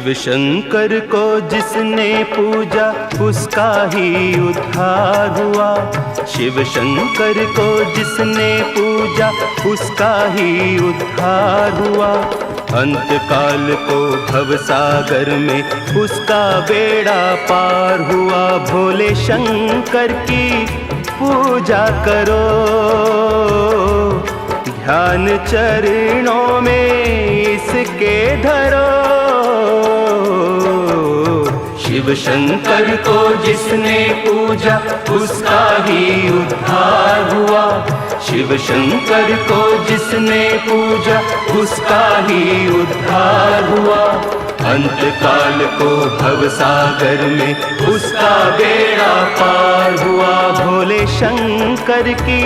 शिव शंकर को जिसने पूजा उसका ही उद्धार हुआ। शिव शंकर को जिसने पूजा उसका ही उद्धार हुआ। अंत काल को भवसागर में उसका बेड़ा पार हुआ। भोले शंकर की पूजा करो, ध्यान चरणों में इसके धरो। शिव शंकर को जिसने पूजा उसका ही उद्धार हुआ। शिव शंकर को जिसने पूजा उसका ही उद्धार हुआ। अंत काल को भवसागर में उसका बेड़ा पार हुआ। भोले शंकर की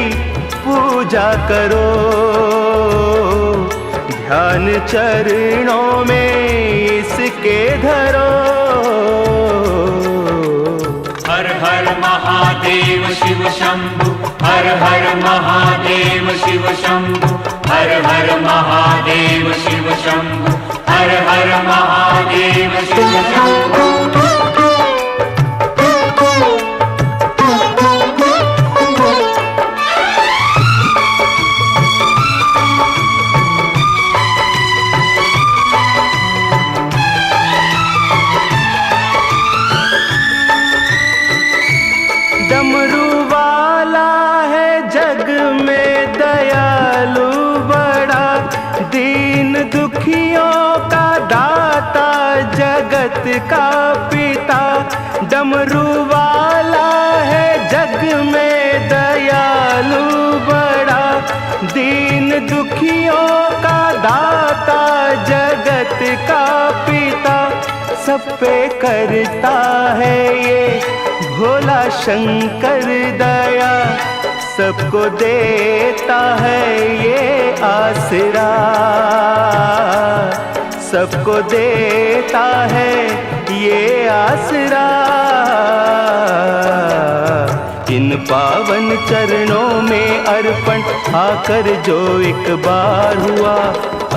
पूजा करो, ध्यान चरणों में इसके धरो। हर हर महादेव शिव शंभु, हर हर महादेव शिव शंभु, हर हर महादेव शिव शंभु, हर हर महादेव शिव शंभु। डमरू वाला है जग में दयालु बड़ा, दीन दुखियों का दाता जगत का पिता। डमरू वाला है जग में दयालु बड़ा, दीन दुखियों का दाता जगत का पिता। सब पे करता है ये भोला शंकर दया, सबको देता है ये आसरा। सबको देता है ये आसरा। इन पावन चरणों में अर्पण आकर जो एक बार हुआ।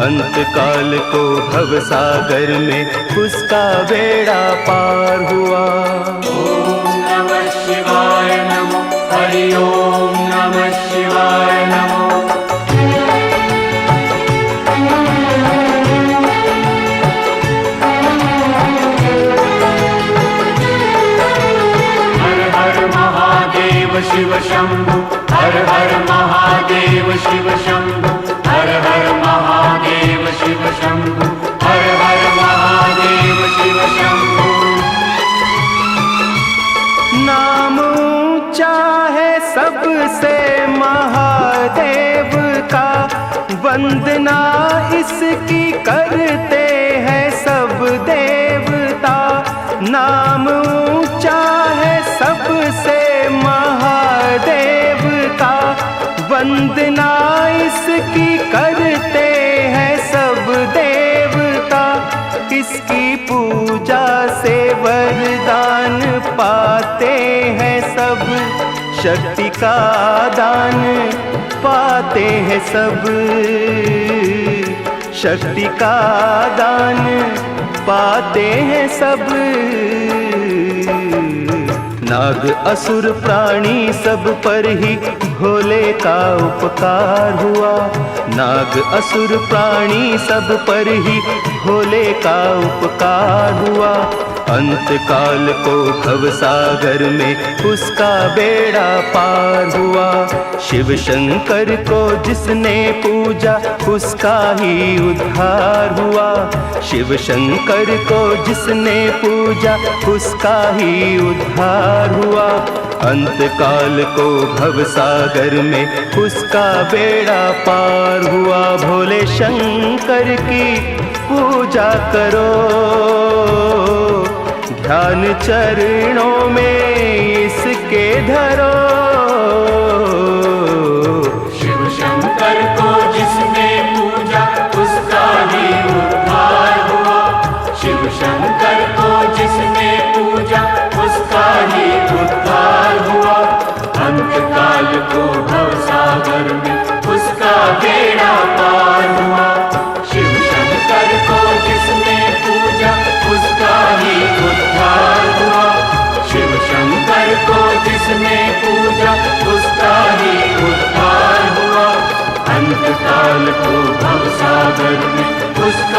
अंत काल को भवसागर में उसका बेड़ा पार हुआ। ओम नमः शिवाय नमो, हरि ओम नमः शिवाय नमो। हर हर महादेव शिव शंभु, हर हर महादेव शिव शंभु, हर हर महादेव शिव शंभु, हर हर महादेव शिव शंभु। नाम ऊंचा है सबसे महादेव का, वंदना इसकी करते हैं सब देवता। नाम ऊंचा है सबसे महादेव का, वंदना इसकी करते हैं सब देवता। इसकी पूजा से वरदान पाते हैं सब, शक्ति का दान पाते हैं सब। शक्ति का दान पाते हैं सब। नाग असुर प्राणी सब पर ही भोले का उपकार हुआ। नाग असुर प्राणी सब पर ही भोले का उपकार हुआ। अंत काल को भवसागर में उसका बेड़ा पार हुआ। शिव शंकर को जिसने पूजा उसका ही उद्धार हुआ। शिव शंकर को जिसने पूजा उसका ही उद्धार हुआ। अंत काल को भवसागर में उसका बेड़ा पार हुआ। भोले शंकर की पूजा करो, ध्यान चरणों में इसके धरो। शिव शंकर को जिसने पूजा उसका ही उद्धार हुआ। शिव शंकर को जिसने पूजा उसका ही उद्धार हुआ। अंत काल को भवसागर में उसका बेड़ा पार हुआ। शिव शंकर को जिसने पूजा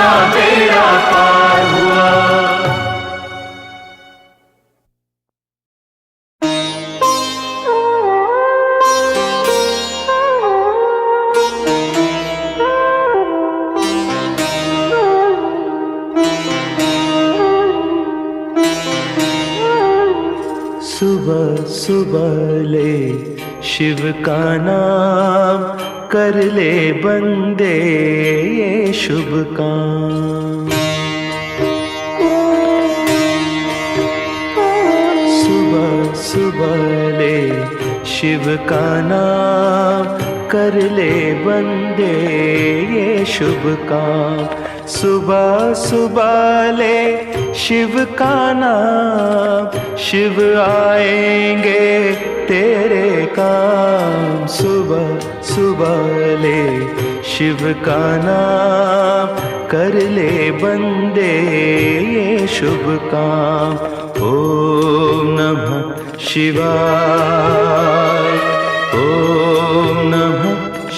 हमारा बेड़ा पार हुआ। सुबह सुबह ले शिव का नाम, कर ले बंदे ये शुभ काम। सुबह सुबह ले शिव का नाम, कर ले बंदे ये शुभ काम। सुबह सुबह ले शिव का नाम, शिव आएंगे तेरे काम। सुबह सुबह ले शिव का नाम, कर ले बंदे ये शुभ काम। ओम नमः शिवाय, ओम नमः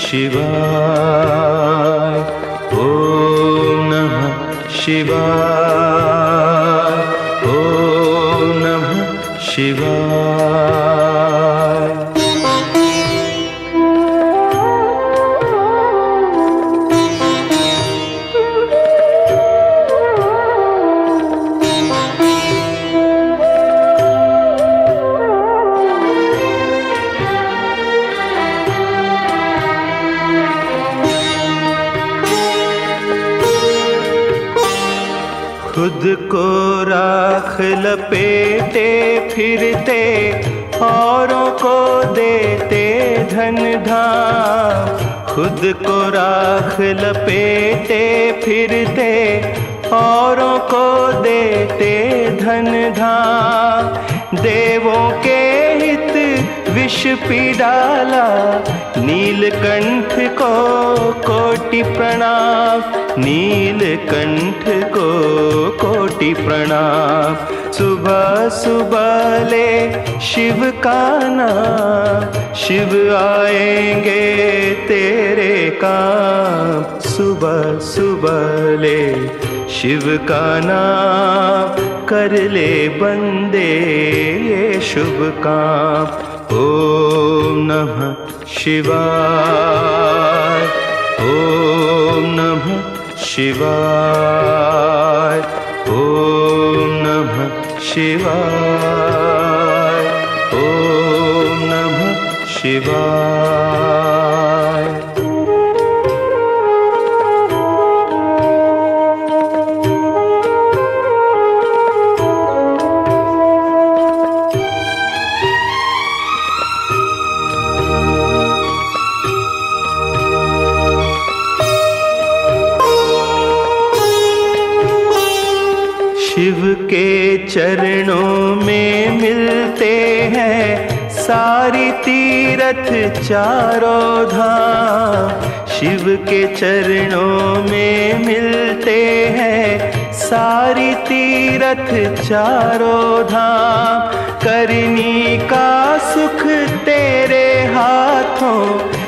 शिवाय, ओम नमः शिवाय, ओम नमः शिवाय। खुद को राख लपेटे फिरते, औरों को देते धन धाम। खुद को राख लपेटे फिरते, औरों को देते धन धाम। देवों के हित विष पी डाला, नीलकंठ को कोटि प्रणाम। नीलकंठ को कोटि प्रणाम। सुबह सुबह ले शिव का नाम, शिव आएंगे तेरे काम। सुबह सुबह ले शिव का नाम, कर ले बंदे ये शुभ काम। ओम नमः शिवाय, ओम नमः शिवाय, ओम नमः शिवाय, ओम नमः शिवाय। शिव के चरणों में मिलते हैं सारी तीरथ चारों धाम। शिव के चरणों में मिलते हैं सारी तीरथ चारों धाम। करनी का सुख तेरे हाथों,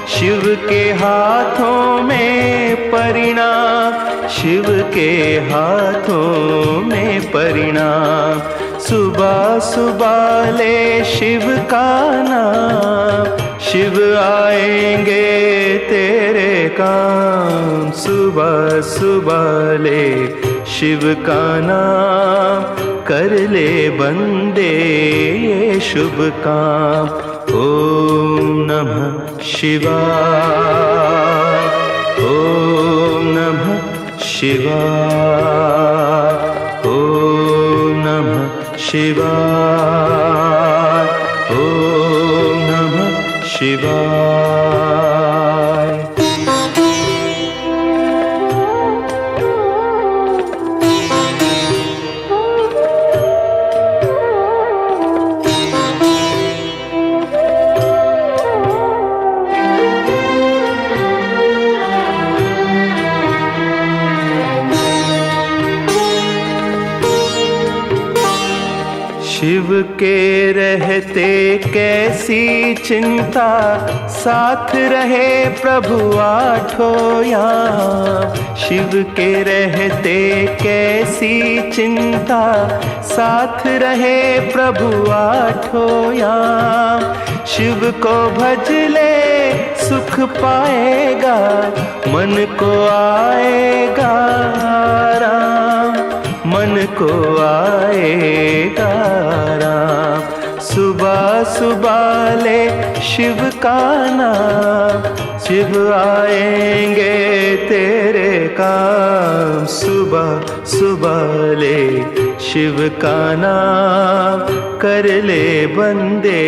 शिव के हाथों में परिणाम। शिव के हाथों में परिणाम। सुबह सुबह ले शिव का नाम, शिव आएंगे तेरे काम। सुबह सुबह ले शिव का नाम, कर ले बंदे ये शुभ काम। ओम नमः शिवाय, ओम नमः शिवाय, ओम नमः शिवाय, ओम नमः शिवाय। शिव के रहते कैसी चिंता, साथ रहे प्रभु आठों याम। शिव के रहते कैसी चिंता, साथ रहे प्रभु आठों याम। शिव को भज ले सुख पाएगा, मन को आएगा आराम, मन को आएगा आराम। सुबह सुबह ले शिव का नाम, शिव आएंगे तेरे काम। सुबह सुबह ले शिव का नाम, कर ले बंदे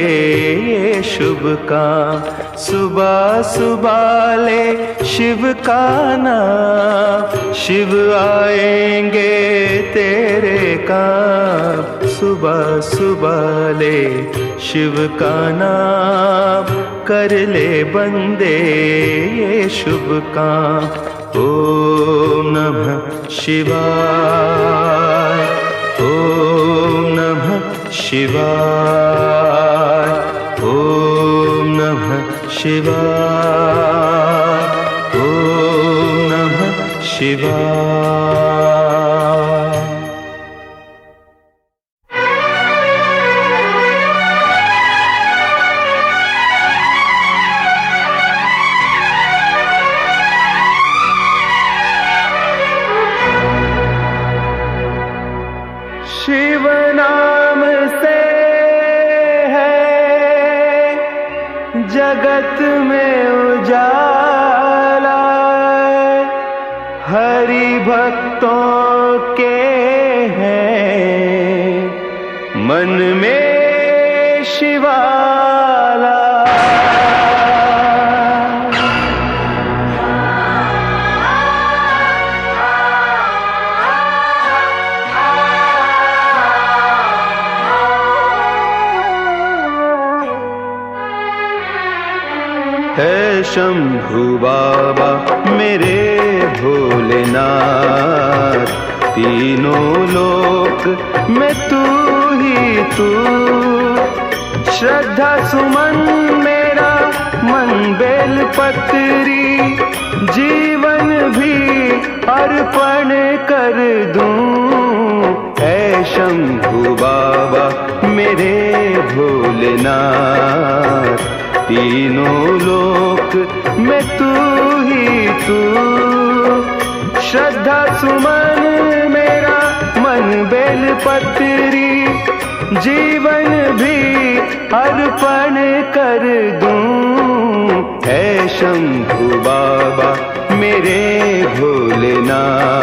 ये शुभ काम। सुबह सुबह ले शिव का नाम, शिव आएंगे तेरे काम। सुबह सुबह ले शिव का नाम, कर ले बंदे ये शुभ काम। ओम नमः शिवाय, ओम नमः शिवाय, ओम नमः शिवाय, ओम नमः शिवाय। शिव नाम से है जगत में उजाला, हरि भक्तों के हैं मन में शिवाला। है शंभु बाबा मेरे भोलेनाथ, तीनों लोक में तू ही तू। श्रद्धा सुमन मेरा मन बेल पत्री, जीवन भी अर्पण कर दूं। है शंभु बाबा मेरे भोलेनाथ, तीनों लोक में तू ही तू। श्रद्धा सुमन मेरा मन बेल पत्री, जीवन भी अर्पण कर दूं। है शंभु बाबा मेरे भोलेनाथ,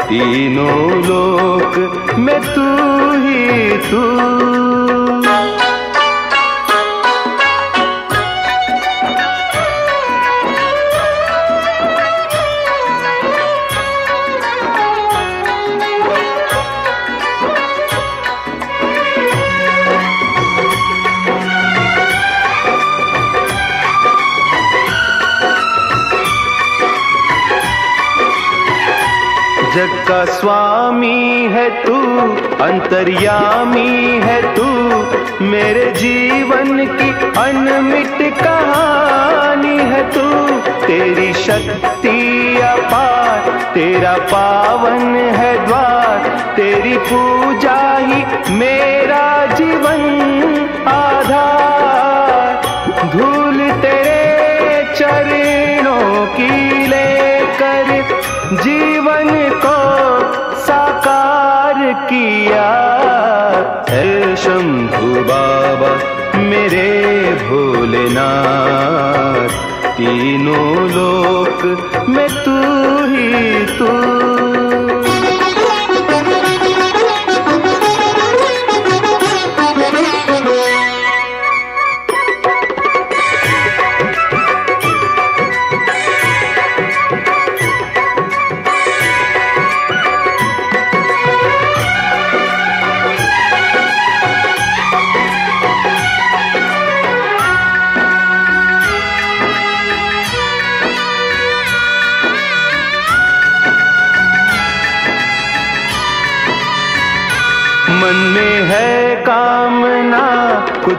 तीनों लोक में तू ही तू। जग का स्वामी है तू, अंतर्यामी है तू, मेरे जीवन की अनमिट कहानी है तू। तेरी शक्ति अपार, तेरा पावन है द्वार, तेरी पूजा ही मेरा जीवन आधार। धूल तेरे चरणों की लेकर जीवन को साकार किया। है शंभु बाबा मेरे भोलेनाथ, तीनों लोक में तू ही तू।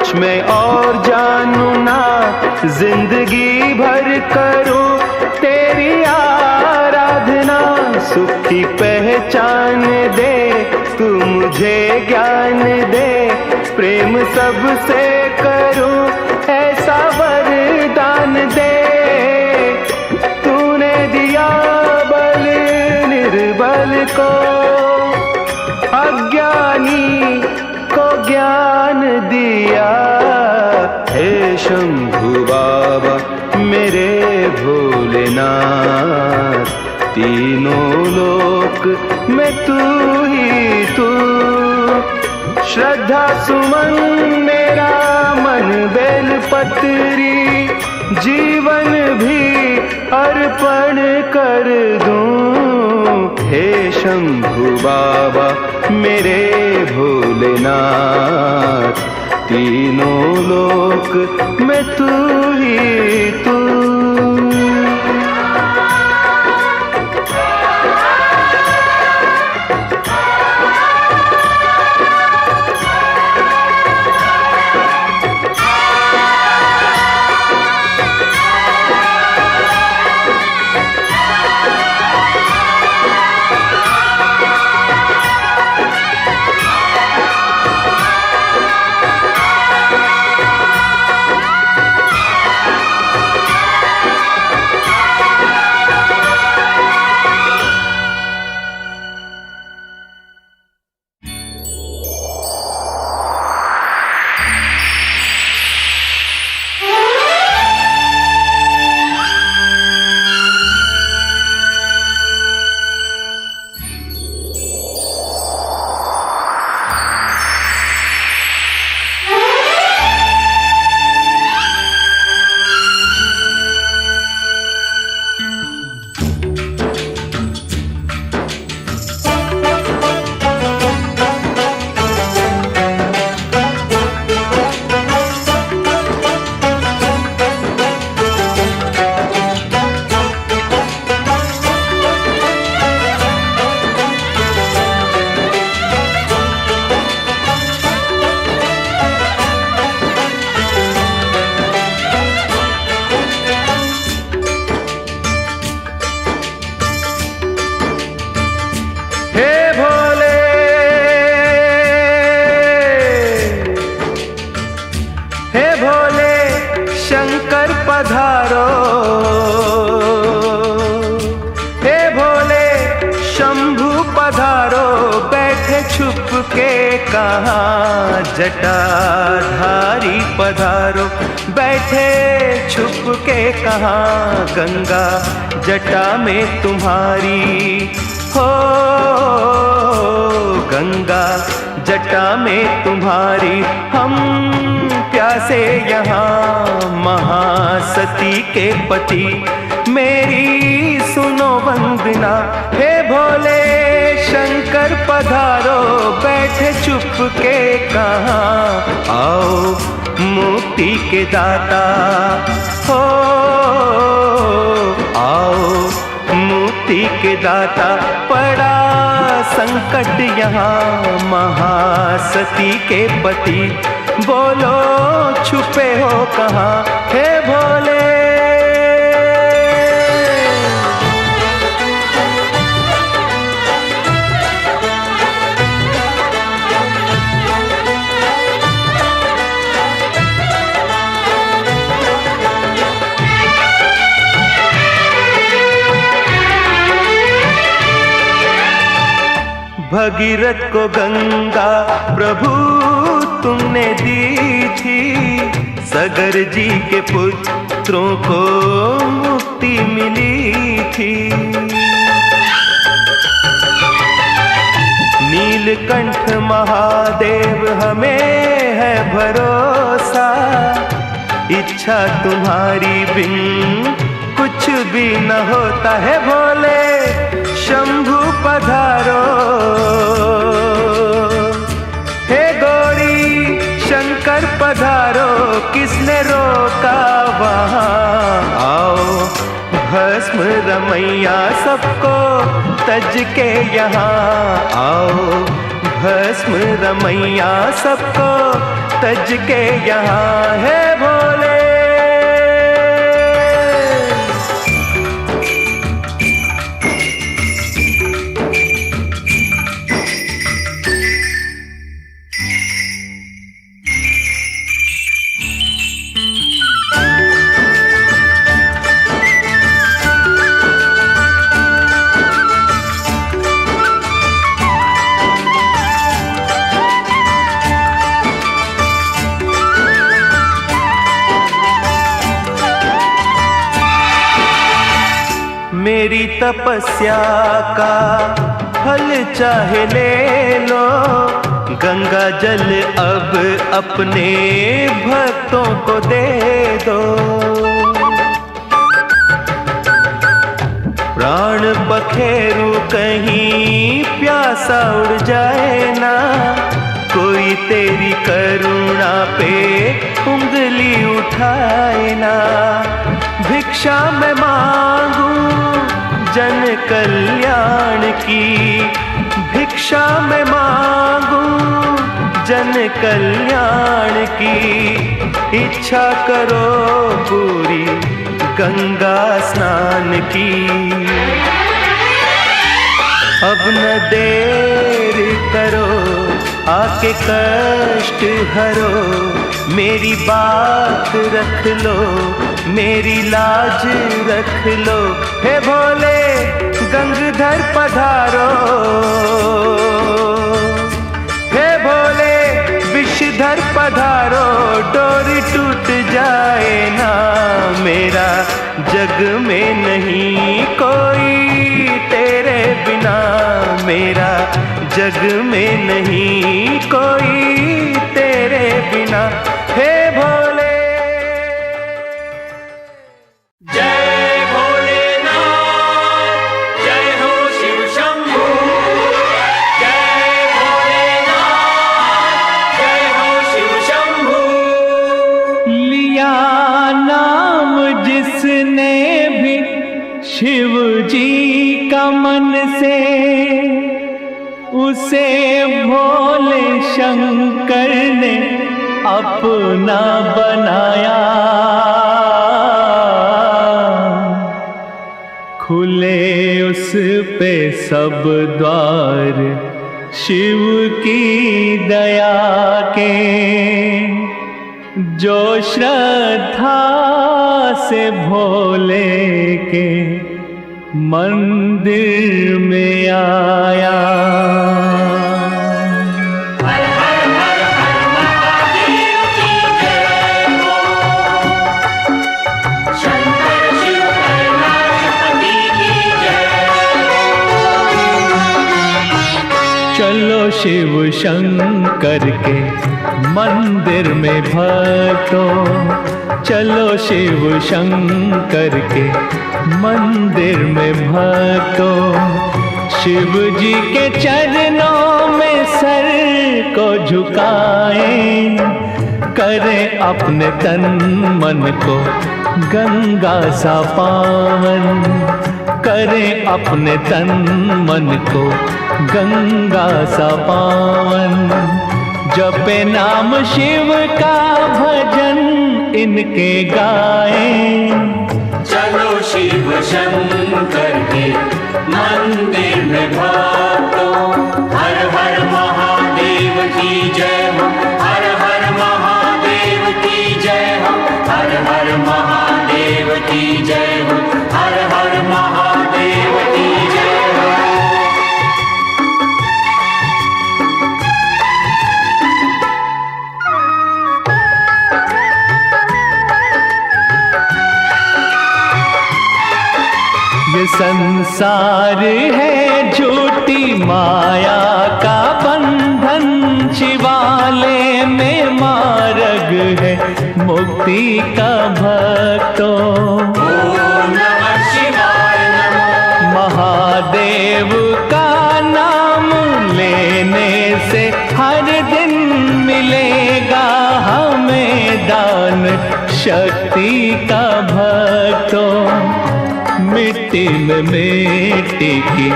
कुछ मैं और जानू ना, जिंदगी भर करूं तेरी आराधना। सुख की पहचान दे तू मुझे ज्ञान दे, प्रेम सबसे करूं ऐसा वरदान दे। तूने दिया बल निर्बल को, अज्ञानी को ज्ञान दिया। हे शंभु बाबा मेरे भोलेनाथ, तीनों लोक में तू ही तू। श्रद्धा सुमन मेरा मन बेलपत्री, जीवन भी अर्पण कर दूं। हे शंभु बाबा मेरे भोलेनाथ, तीनों लोक में तू ही तू। पधारो, हे भोले शंभु पधारो। बैठे छुप के कहाँ जटाधारी पधारो, बैठे छुप के कहाँ गंगा जटा में तुम्हारी हो। गंगा जटा में तुम्हारी हम प्यासे यहाँ महासती के पति, मेरी सुनो वंदना। हे भोले शंकर पधारो, बैठे चुप के कहाँ आओ मुक्ति के दाता हो। आओ मुक्ति के दाता, पड़ा संकट यहाँ महासती के पति। बोलो छुपे हो कहाँ हे भोले। भगीरथ को गंगा प्रभु तुमने दी थी, सगर जी के पुत्रों को मुक्ति मिली थी। नीलकंठ महादेव हमें है भरोसा, इच्छा तुम्हारी बिन कुछ भी न होता है। भोले शंभु पधारो, हे गौरी शंकर पधारो। किसने रोका वहाँ आओ भस्म रमैया सबको तज के यहाँ आओ भस्म रमैया सबको तज के यहाँ है भोले। मेरी तपस्या का फल चाहे ले लो, गंगा जल अब अपने भक्तों को दे दो। प्राण बखेरू कहीं प्यासा उड़ जाए ना, कोई तेरी करुणा पे उंगली उठाए ना। भिक्षा मैं मांगू जन कल्याण की, भिक्षा मैं मांगू जन कल्याण की। इच्छा करो पूरी गंगा स्नान की, अब न देर करो आके कष्ट हरो। मेरी बात रख लो, मेरी लाज रख लो। हे भोले गंगधर पधारो, हे भोले विषधर पधारो। डोरी टूट जाए ना मेरा, जग में नहीं कोई तेरे बिना। मेरा जग में नहीं कोई तेरे बिना। हे भोले जय भोलेनाथ, जय हो शिव शंभू। जय भोलेनाथ, जय हो शिव शंभू। लिया नाम जिसने भी शिव जी का मन से, उसे भोले शंकर ने अपना बनाया। खुले उस पे सब द्वार शिव की दया के, जो श्रद्धा से भोले के मंदिर में आया। हर हर हर हर महादेव की जय हो। शंकर शिव कैलाशपति की जय हो। चलो शिव शंकर के मंदिर में भक्तों, चलो शिव शंकर के मंदिर में भक्तों। शिव जी के चरणों में सर को झुकाएं, करें अपने तन मन को गंगा सा पावन। करें अपने तन मन को गंगा सा पावन। जपे नाम शिव का भजन इनके गाएं। चलो शिव शंकर के मंदिर में भक्तों। हर हर महादेव की जय हो, हर हर महादेव की जय हो, हर हर महादेव की जय हो, हर हर महादेव की जय हो। ये संसार है झूठी माया का बंधन, शिवालय में मार्ग है मुक्ति का भक्तों। ओम नमः शिवाय नमः। महादेव का नाम लेने से हर दिन मिलेगा हमें दान शक्ति का भक्तों। मिट्टी में मिट्टी की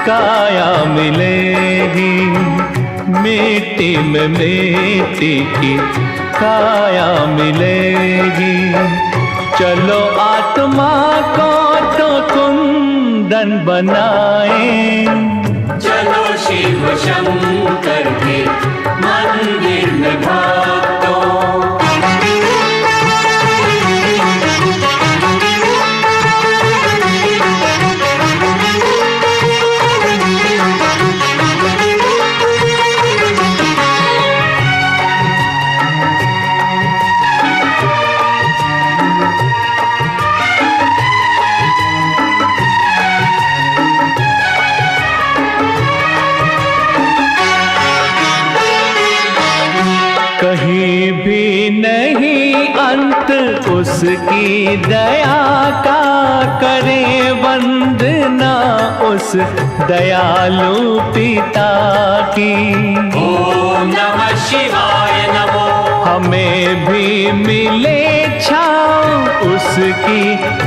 काया मिलेगी, मिट्टी में मिट्टी की काया मिलेगी। चलो आत्मा को तो कुंदन बनाएं, चलो शिव शंकर के मंदिर में भक्तों। कहीं भी नहीं अंत उसकी दया का, करे वंदना उस दयालु पिता की। ओम नमः शिवाय नमो। हमें भी मिले छाँव उसकी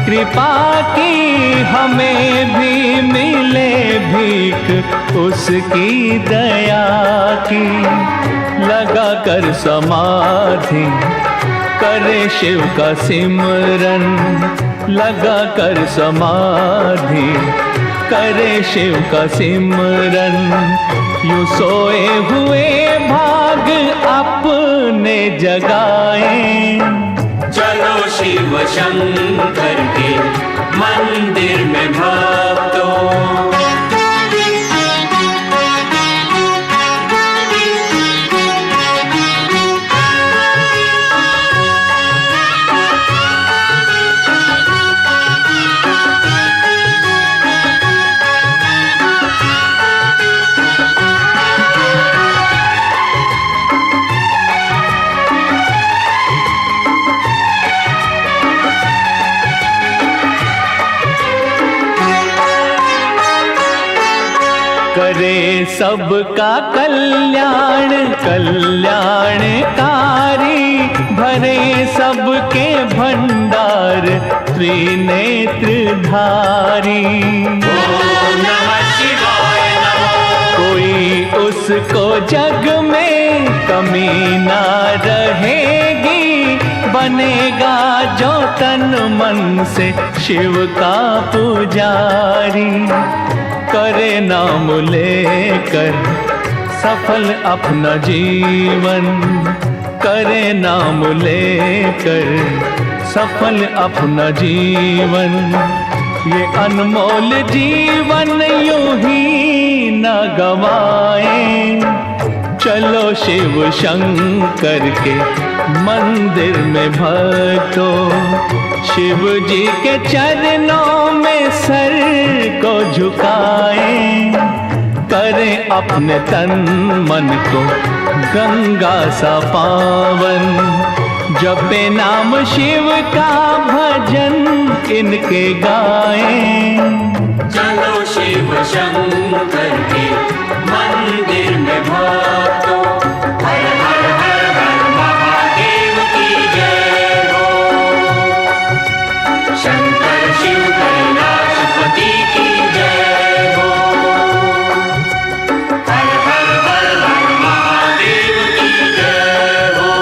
कृपा की, हमें भी मिले भीख उसकी दया की। लगा कर समाधि करे शिव का सिमरन, लगा कर समाधि करे शिव का सिमरन। यूं सोए हुए भाग अपने जगाएं, चलो शिव शंकर के मंदिर में भक्तों। करे सबका कल्याण कल्याणकारी, भरे सबके भंडार त्रिनेत्रधारी। ओम नमः शिवाय नमो। कोई उसको जग में कमी ना रहेगी, बनेगा जो तन मन से शिव का पुजारी। करे नाम लेकर सफल अपना जीवन, करे नाम लेकर सफल अपना जीवन। ये अनमोल जीवन यूं ही न गवाएं, चलो शिव शंकर के मंदिर में भक्तों। शिव जी के चरणों में सर को झुकाएं, करें अपने तन मन को गंगा सा पावन। जपे नाम शिव का भजन इनके गाएं, चलो शिव शंकर के मंदिर में भक्तों। हर हर हर हर महादेव की जय हो। शंकर शिव कैलाशपति की जय हो। हर हर हर हर महादेव की जय हो।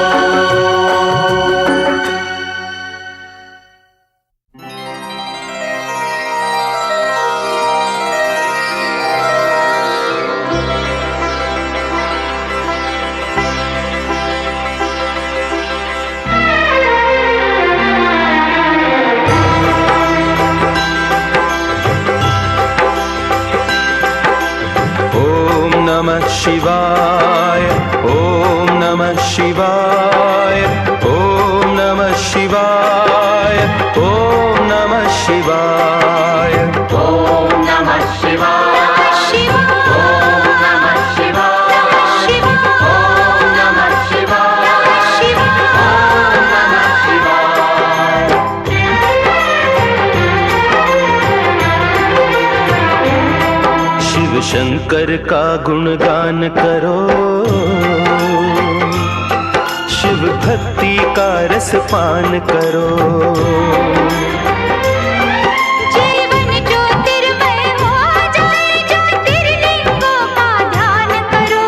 नमः शिवाय, ओम नमः शिवाय, ओम नमः शिवाय, ओम नमः शिवाय, ओम नमः शिवाय। ओम नमः शिवाय। ओम नमः शिवाय। ओम नमः शिवाय। शिव शंकर का गुणगान करो, शिव भक्ति का रस पान करो। जीवन ज्योतिर्मय हो जाए, ज्योतिर्लिंगों का ध्यान करो।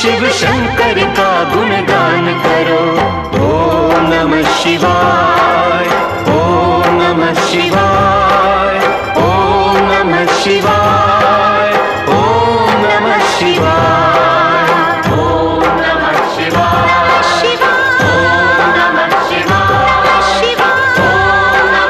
शिव शंकर का गुणगान करो। ओम नमः शिवाय, ओम नमः शिवाय, ओम नमः शिवाय, ओम नमः शिवाय, ओम नमः शिवाय, ओम नमः शिवाय, ओम नमः शिवाय, ओम नमः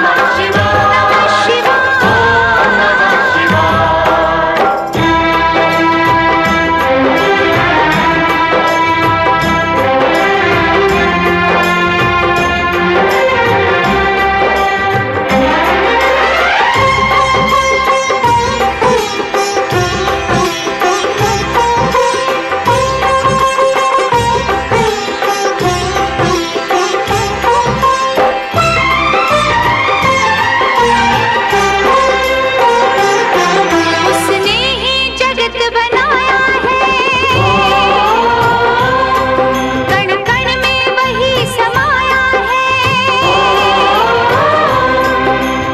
उसने ही जगत बनाया है, कण कण में वही समाया है।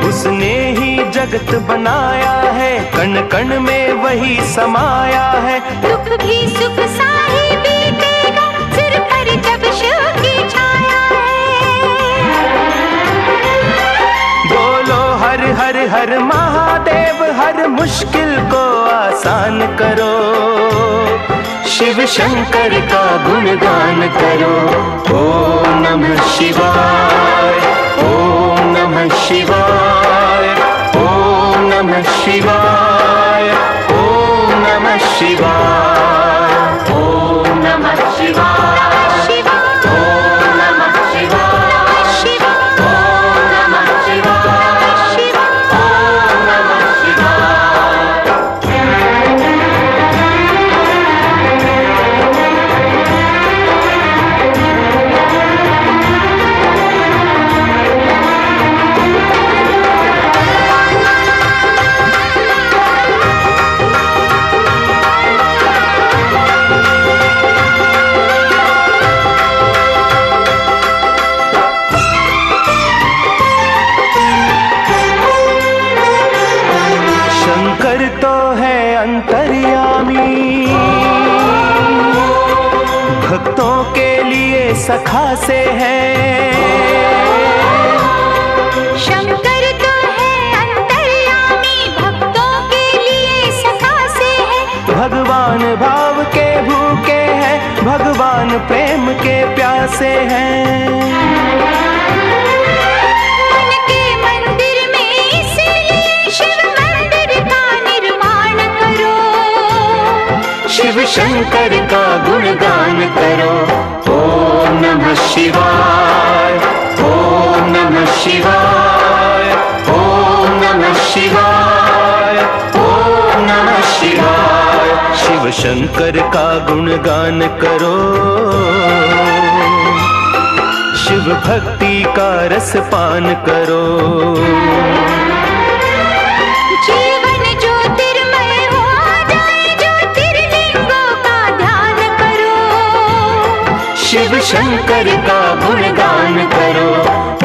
उसने ही जगत बनाया है, कण कण में वही समाया है। दुख भी सुख सा ही बीतेगा, सिर पर जब शिव की छाया है। बोलो हर हर हर महादेव, हर मुश्किल को आसान करो। शिव शंकर का गुणगान करो। ओम नमः शिवाय, ओम नमः शिवाय, ओम नमः शिवाय, ओम नमः शिवाय, ओम नमः शिवाय, ओम नमः शिवाय, ओम नमः शिवाय, ओम नमः शंकर तो है अंतर्यामी, भक्तों के लिए सखा से है। शंकर तो है अंतर्यामी, भक्तों के लिए सखा से है। भगवान भाव के भूखे हैं, भगवान प्रेम के प्यासे हैं। मन के मंदिर में इसलिए शिव मंदिर का निर्माण करो। शिव शंकर का गुणगान करो। ओम नमः शिवाय, ओम नमः शिवाय, ओम नमः शिवाय, ओम नमः शिवाय। शिव शंकर का गुणगान करो। शिव भक्ति का रस पान करो। जीवन ज्योतिर्मय हो जाए, ज्योतिर्लिंगों का ध्यान करो। शिव शंकर का गुणगान करो।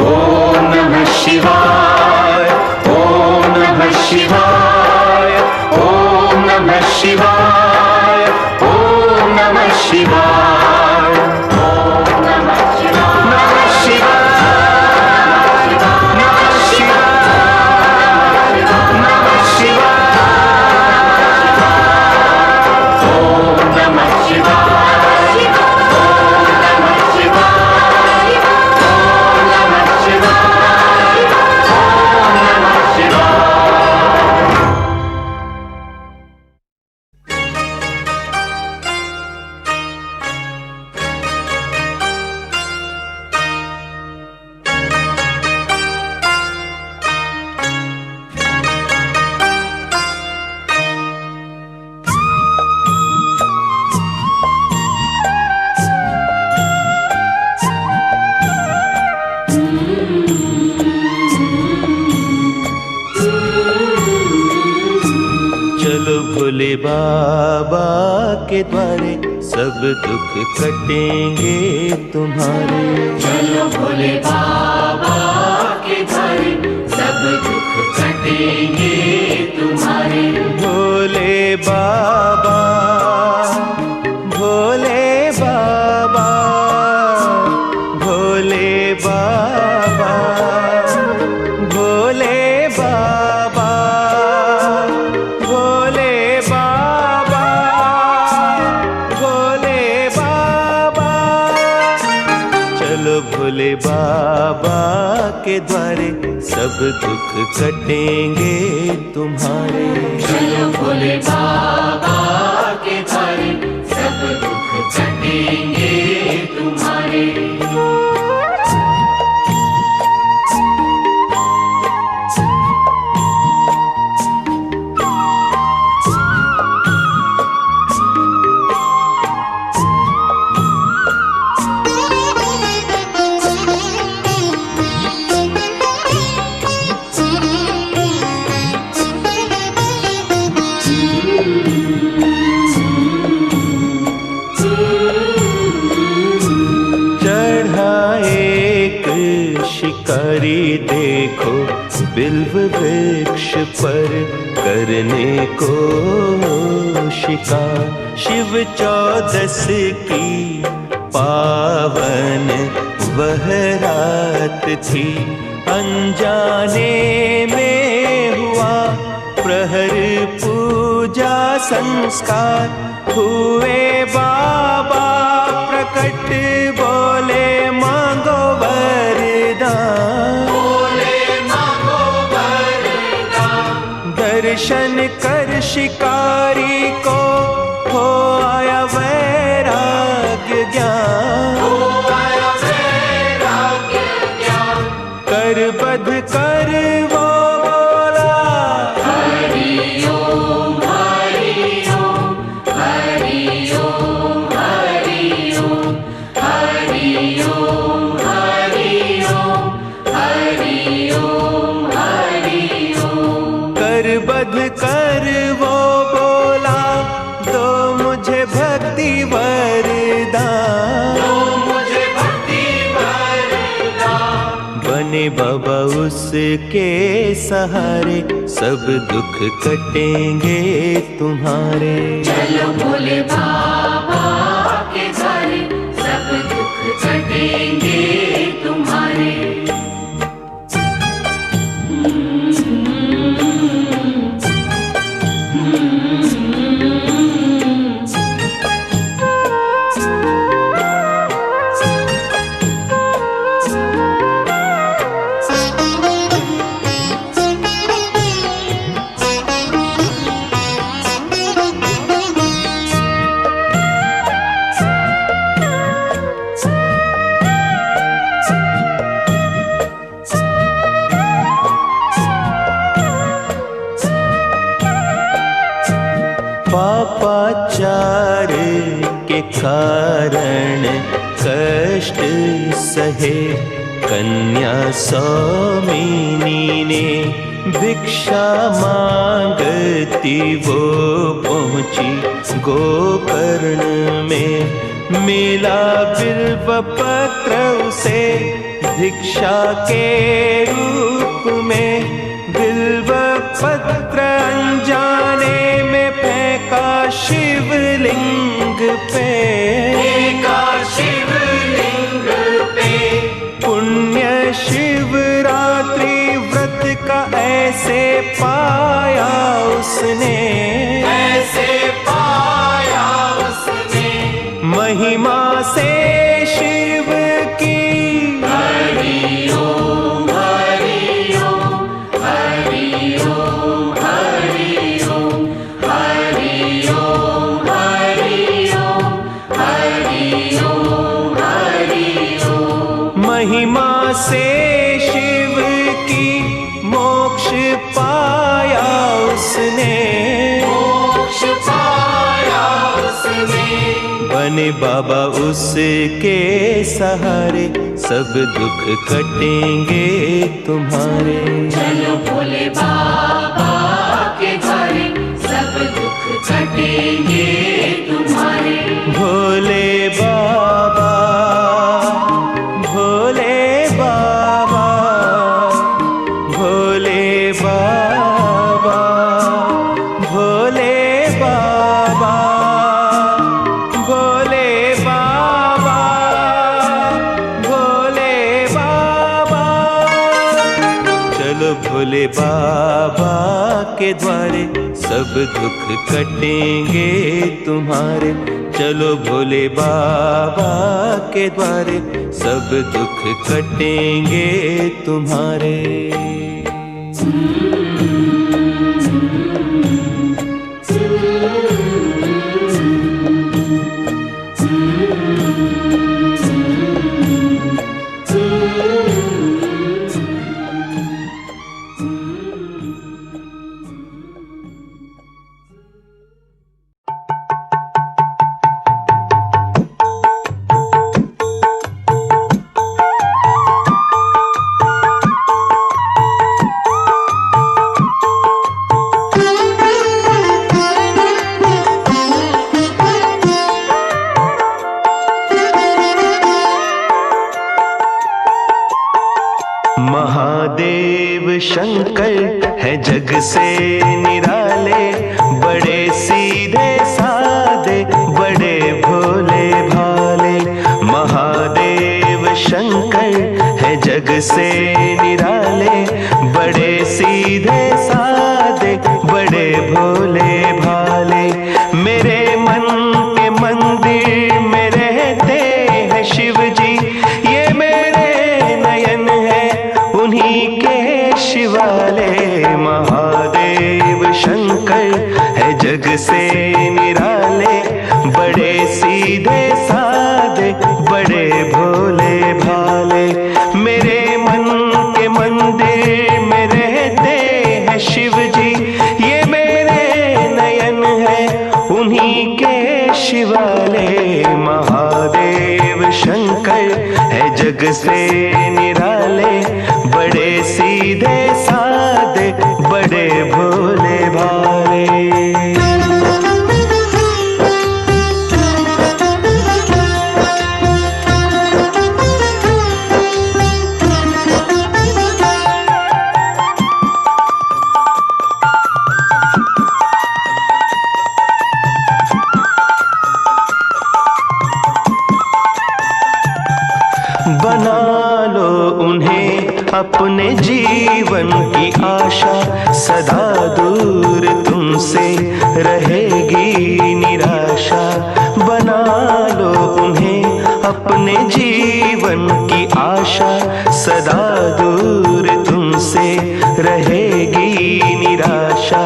ओम नमः शिवाय, ओम नमः शिवाय, ओम नमः शिवाय, ओम नमः शिवाय, ओम नमः शिवाय, नमः शिवाय, नमः शिवाय, नमः शिवाय, ओम नमः शिवाय, ओम नमः शिवाय, ओम नमः शिवाय, ओम नमः शिवाय। चलो भोले बाबा के द्वारे, सब दुख कटेंगे तुम्हारे। चलो भोले बाबा के द्वारे, सब दुख कटेंगे तुम्हारे। भोले बाबा, भोले बाबा, भोले बाबा, भोले बाबा, भोले बाबा। चलो भोले बाबा के द्वारे सब दुख कटेंगे तुम्हारे। चलो भोले बाबा के द्वारे सब दुख कटेंगे तुम्हारे। शिकारी देखो बिल्व वृक्ष पर करने को शिकार। शिव 14 की पावन वह रात थी, अनजाने में हुआ प्रहर पूजा संस्कार। हुए बाबा प्रकट बोले मांगो वरदान, बोले मांगो वरदान। दर्शन कर शिकारी को हो आया वैराग्य ज्ञान, हो आया वैराग्य ज्ञान। कर बध कर वो बोला हरि ओम हरि ओम हरि ओम हरि ओम हरि ओम हरि ओम हरि ओम हरि ओम। कर बध कर वो बोला दो मुझे भक्ति वरदान। तो मुझे भक्ति वरदान। बने बाबा उसके सहारे सब दुख कटेंगे तुम्हारे। चलो भोले बाबा के द्वारे सब दुख कटेंगे तुम्हारे। पापाचार के कारण कष्ट सहे कन्या सौमिनी ने भिक्षा मांगती वो पहुंची गोकर्ण में। मिला बिल्व पत्र उसे भिक्षा के रूप में। बिल्व पत्र अनजाने में फेंका शिवलिंग पे, फेंका शिवलिंग पे। पुण्य शिवरात्रि व्रत का ऐसे पाया उसने, ऐसे पाया उसने। महिमा से शिव की हरि ओम हरि ओम हरि ओम हरि ओम हरि ओम हरि ओम हरि ओम हरि ओम। महिमा से शिव की मोक्ष पाया उसने, मोक्ष पाया उसने। बने बाबा उसके सहारे सब दुख कटेंगे तुम्हारे। चलो भोले बाबा के द्वारे सब दुख कटेंगे तुम्हारे। भोले बाबा, भोले बाबा, भोले बाबा, भोले बाबा, भोले बाबा, भोले बाबा। भोले बाबा के द्वारे, सब दुख कटेंगे तुम्हारे। चलो भोले बाबा के द्वारे, सब दुख कटेंगे तुम्हारे। महादेव शंकर है जग से निराले, बड़े सीधे साधे बड़े भोले भाले। महादेव शंकर है जग से निराले, बड़े सीधे साधे बड़े भोले भाले। मेरे मन के मंदिर में रहते हैं शिव जी, ये मेरे नयन है उन्हीं के शिवाले। महादेव शंकर है जग से निराले, बड़े सीधे साधे बड़े भोले भाले। मेरे मन के मंदिर में रहते हैं शिव जी, ये मेरे नयन है उन्हीं के शिवाले। महादेव शंकर है जग से निराले, बड़े सीधे साधे बड़े भोले भाले। बना लो उन्हें अपने जीवन की आशा, सदा दूर तुमसे रहेगी निराशा। बना लो उन्हें अपने जीवन की आशा, सदा दूर तुमसे रहेगी निराशा।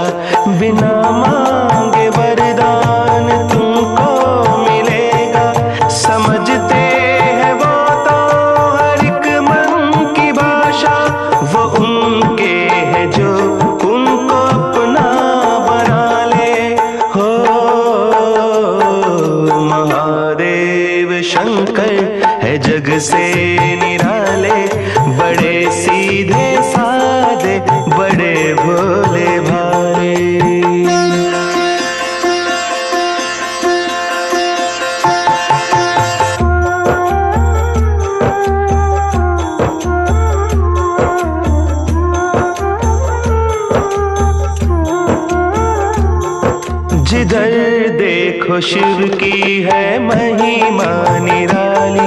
बिना मांगे वरदान तुमको मिलेगा, समझते वो उनके हैं जो उनको अपना बना ले। हो महादेव शंकर है जग से निराले, बड़े सीधे साधे बड़े भोले भाले। जिधर देखो शिव की है महिमा निराली,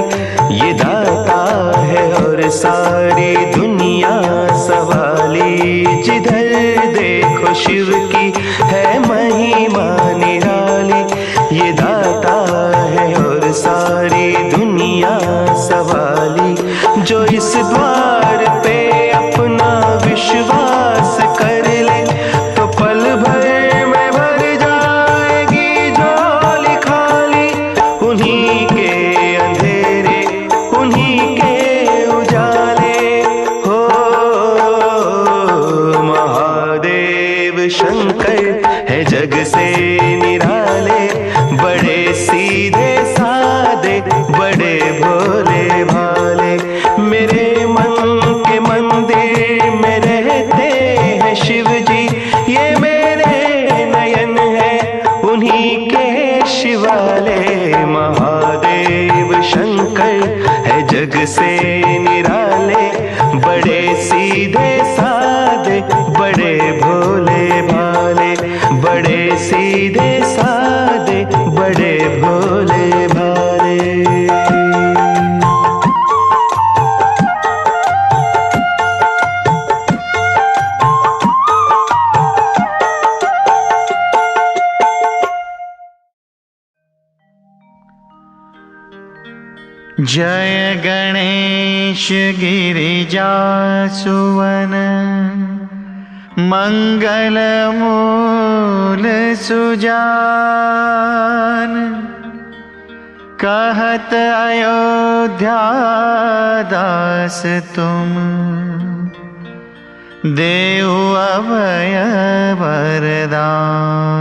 ये दाता है और सारी दुनिया सवाली। जिधर देखो शिव की है महिमा निराली, ये दाता है और सारी दुनिया सवाली। जो इस द्वार पे अपना विश्वास कर ले, तो पल भर उन्हीं के अंधेरे उन्हीं के उजाले। हो महादेव शंकर है जग से निराले, बड़े सीधे साधे बड़े भोले भाले। मेरे मन के मंदिर में रहते हैं शिव जी, ये मेरे नयन है उन्हीं के शिवाले। महादेव शंकर है जग से निराले, बड़े सीधे साधे बड़े भोले भाले। बड़े सीधे जय गणेश गिरिजासुवन मंगल मूल सुजान। कहत अयोध्या दास तुम देऊ अभय वरदान।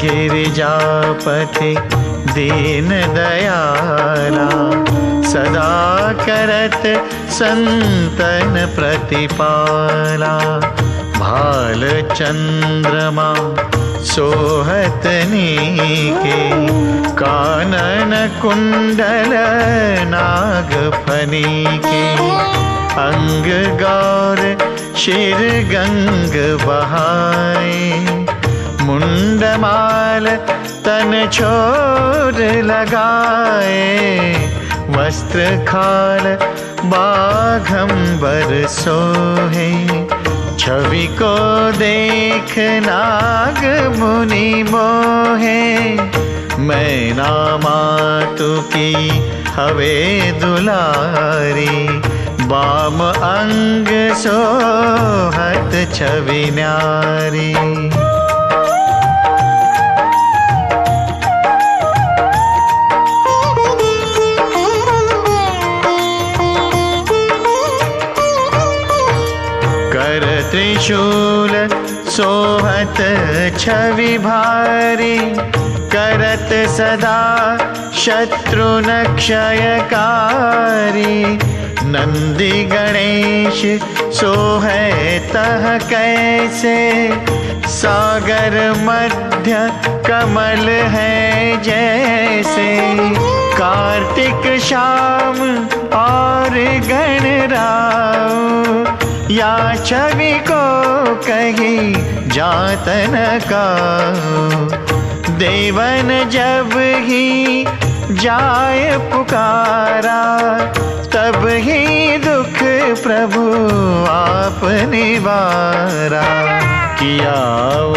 गिरिजापति दीन दयाला सदा करत संतन प्रतिपाला। भाल चंद्रमा सोहत नीके कानन कुंडल नाग फनीके। अंग गौर शिर गंग बहाए मुंडमाल तन छोर लगाए। वस्त्र खाल बाघंबर सोहे छवि को देख नाग मुनि मोहे। मैना मातु की हवे दुलारी बाम अंग सोहत छवि न्यारी। त्रिशूल सोहत छवि भारी करत सदा शत्रु क्षयकारी। नंदी गणेश सोहे तह कैसे सागर मध्य कमल है जैसे। कार्तिक शाम और गणराव या छवि को कही जातन का। देवन जब ही जाए पुकारा तब ही दुख प्रभु आप निवारा। किया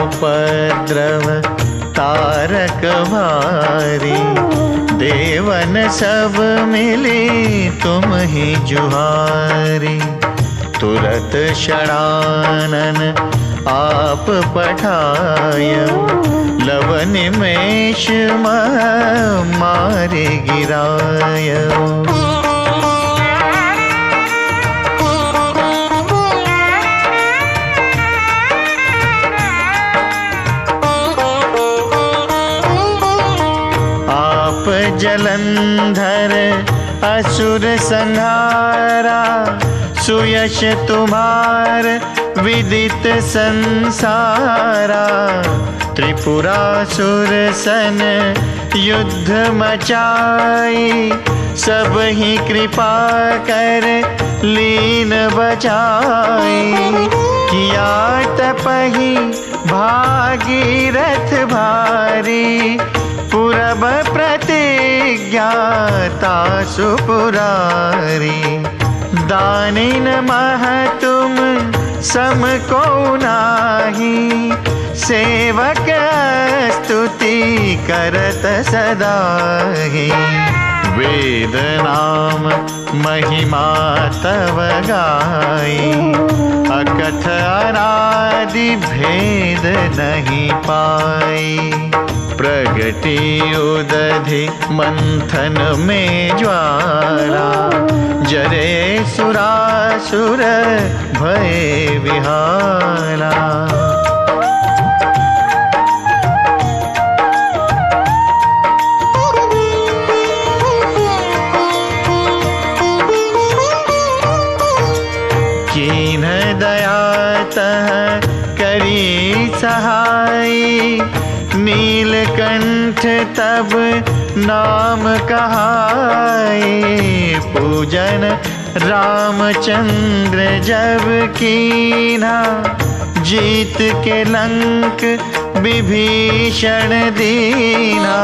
उपद्रव तारक भारी देवन सब मिली तुम ही जुहारी। तुरत षडानन आप पठाय लव निमेष मारे गिराय। आप जलंधर असुर संहारा। सुयश तुम्हार विदित संसारा। त्रिपुरासुर सन युद्ध मचाई सब ही कृपा कर लीन बचाई। किया तपहि भागीरथ भारी पूरब प्रतिज्ञा तासु पुरारी। दानिन मह तुम सम को नाही सेवक स्तुति करत सदा ही। वेद नाम महिमा तव गाई अकथ अनादि भेद नहीं पाई। प्रगति उदधि मंथन में ज्वाला जरे सुरासुर भय विहाला। कीन दयातः करी सहाई नीलकंठ तब नाम कहाई। पूजन रामचंद्र जब कीना जीत के लंक विभीषण दीना,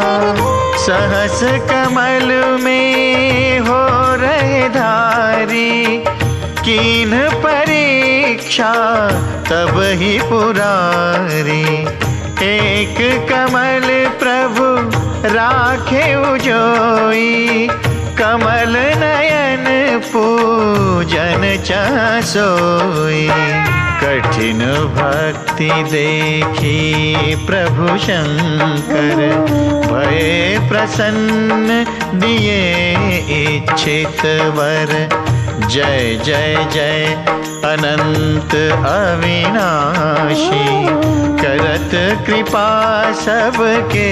सहस कमल में हो रहे धारी, कीन परीक्षा तब ही पुरारी। एक कमल प्रभु राखे उजोई, कमल नयन पूजन चासोई। कठिन भक्ति देखी प्रभु शंकर, भये प्रसन्न दिए इच्छित वर। जय जय जय अनंत अविनाशी, करत कृपा सबके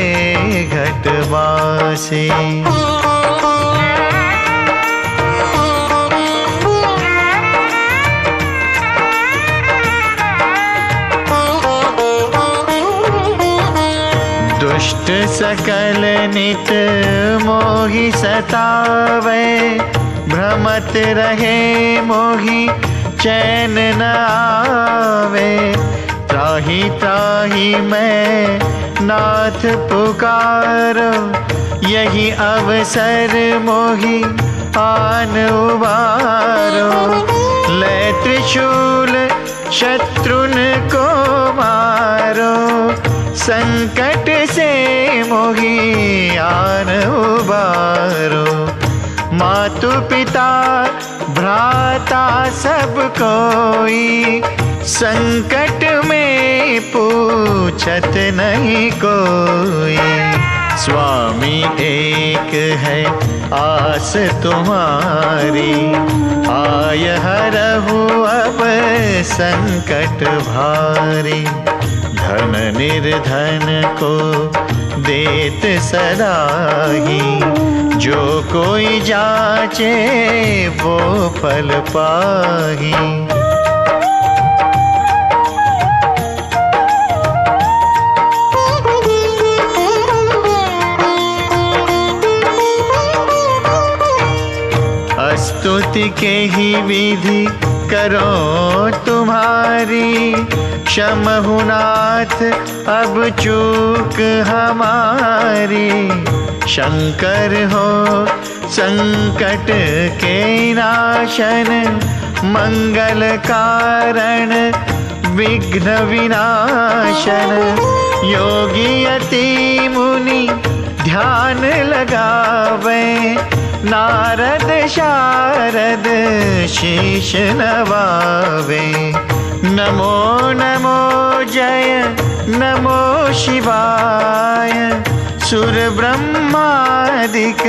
घटवासी। दुष्ट सकल नित मोहि सतावे, भ्रमत रहे मोहि चैन न आवे। त्राहि त्राहि मैं नाथ पुकारो, यही अवसर मोहि आन उबारो। ले त्रिशूल शत्रुन को मारो, संकट से मोहि आन उबारो। मातु पिता भ्राता सब कोई, संकट में पूछत नहीं कोई। स्वामी एक है आस तुम्हारी, आय हरहु अब संकट भारी। धन निर्धन को देत सदाही, जो कोई जाचे वो फल पाही। स्तुति के ही विधि करो तुम्हारी, क्षमहु नाथ अब चूक हमारी। शंकर हो संकट के नाशन, मंगल कारण विघ्न विनाशन। योगी अति मुनि ध्यान लगावे, नारद शारद शीश नवावे। नमो नमो जय नमो शिवाय, सुर ब्रह्मादिक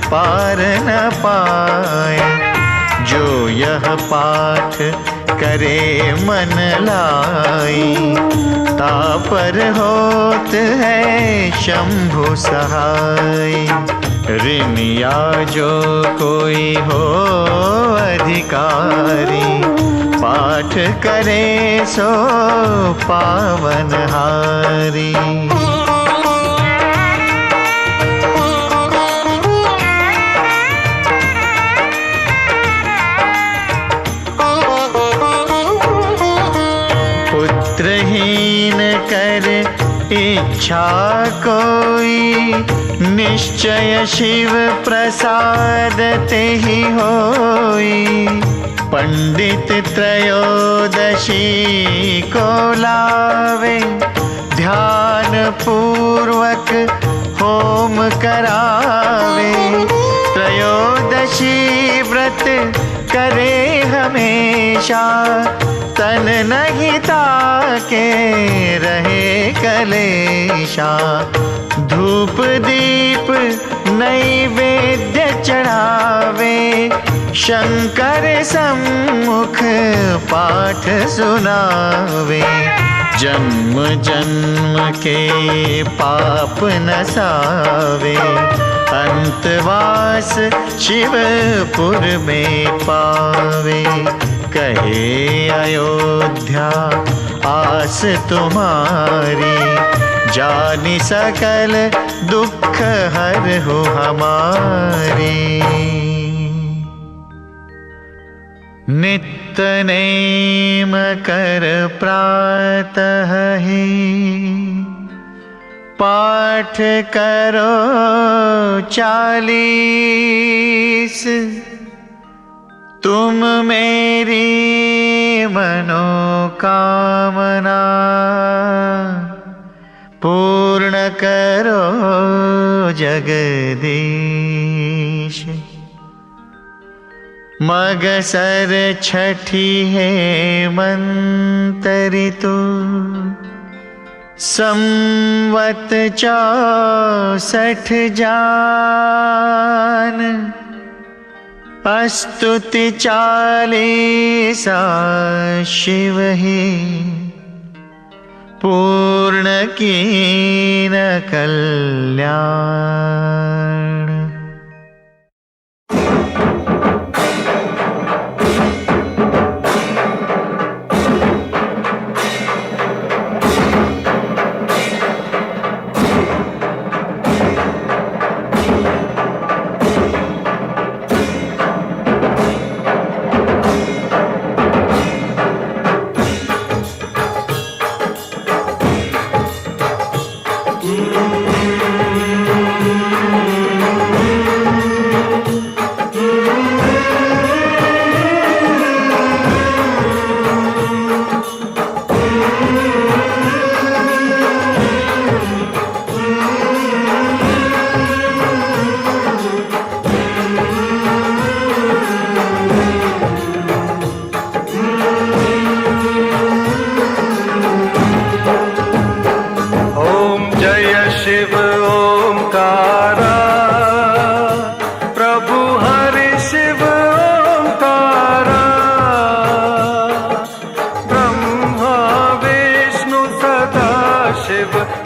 पार न पाए। जो यह पाठ करे मन लाई, तापर होत है शंभु सहाय। ऋणिया जो कोई हो अधिकारी, पाठ करे सो पावन हारी। पुत्रहीन कर इच्छा कोई, निश्चय शिव प्रसाद ते ही होई। पंडित त्रयोदशी को लावे, ध्यान पूर्वक होम करावे। त्रयोदशी व्रत करे हमेशा, तन नहीं ताके रहे कलेशा। धूप दीप नैवेद्य चढ़ावे, शंकर सम्मुख पाठ सुनावे। जन्म जन्म के पाप नसावे, अंतवास शिवपुर में पावे। कहे अयोध्या आस तुम्हारी, जानी सकल दुख हर हो हमारी। नित्य नेम कर प्रातः ही, पाठ करो 40, तुम मेरी मनोकामना पूर्ण करो जगदीश। मगसर छठी है मंतरितु, संवत 64 जान, अस्तुति 40 शिव ही पूर्ण कीन कल्याण।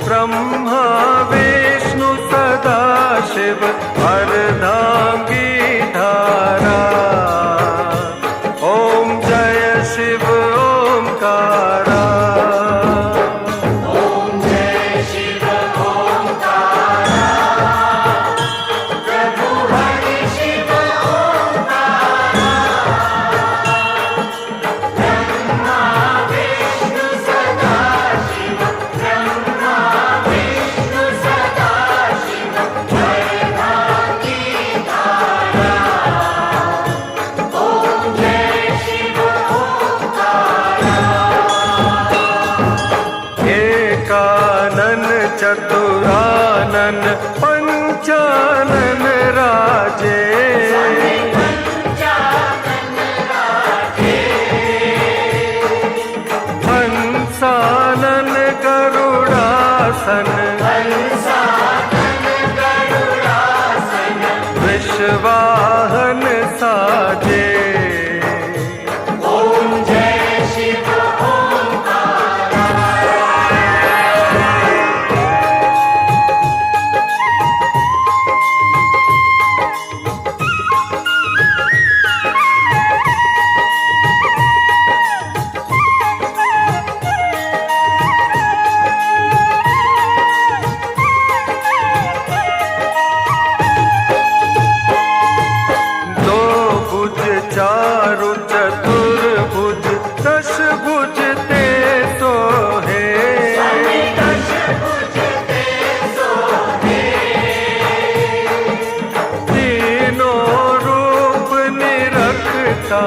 ब्रह्मा विष्णु सदा शिव अर्धांगी धारा। ओम जय शिव ओंकारा। ओम जय शिव ओंकारा। प्रभु हरि शिव ओंकारा। ब्रह्मा विष्णु सदा शिव। ब्रह्मा विष्णु सदा शिव अर्धांगी धारा। ओम जय शिव ओंकारा। एकानन चतुरानन पंचानन राजे। हंसानन गरुड़ासन। विश्ववाहन साजे। ओम जय शिव ओंकारा। दो भुज चारु चतुर्भुज दश भुज ते सोहे। तीनों रूप निरखता